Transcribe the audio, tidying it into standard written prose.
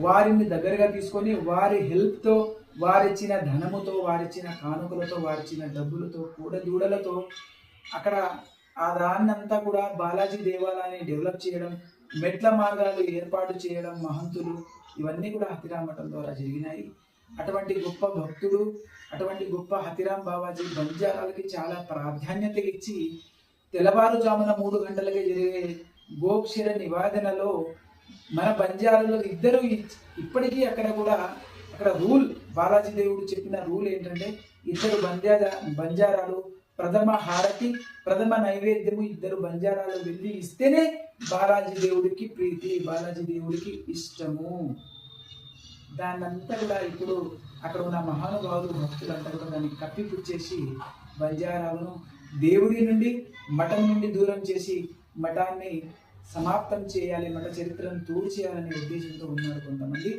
వారిని దగ్గరగా తీసుకొని వారి హెల్ప్తో, వారిచ్చిన ధనముతో, వారిచ్చిన కానుకలతో, వారిచ్చిన డబ్బులతో, కూడదూడలతో అక్కడ ఆ దాన్నంతా కూడా బాలాజీ దేవాలయాన్ని డెవలప్ చేయడం, మెట్ల మార్గాలు ఏర్పాటు చేయడం, మహంతులు ఇవన్నీ కూడా హతిరామ్ మఠం ద్వారా జరిగినాయి. అటువంటి గొప్ప భక్తుడు, అటువంటి గొప్ప హతిరామ్ బాబాజీ బంజారాలకి చాలా ప్రాధాన్యత ఇచ్చి తెల్లవారుజామున 3 గంటలకే జరిగే గోక్షర నివాదనలో మన బంజారాలో ఇద్దరు ఇప్పటికీ అక్కడ రూల్, బాలాజీ దేవుడు చెప్పిన రూల్ ఏంటంటే ఇద్దరు బంజారాలు ప్రథమ హారతి, ప్రథమ నైవేద్యము ఇద్దరు బంజారాలు వెళ్ళి ఇస్తేనే బాలాజీ దేవుడికి ప్రీతి, బాలాజీ దేవుడికి ఇష్టము. దాన్నంతా కూడా ఇప్పుడు అక్కడ ఉన్న మహానుభావులు భక్తులంతా కూడా దాన్ని కప్పిపుచ్చేసి బంజారాలను దేవుడి నుండి, మఠం నుండి దూరం చేసి మఠాన్ని సమాప్తం చేయాలి, మఠ చరిత్రను తూర్చేయాలనే ఉద్దేశంతో ఉన్నారు కొంతమంది.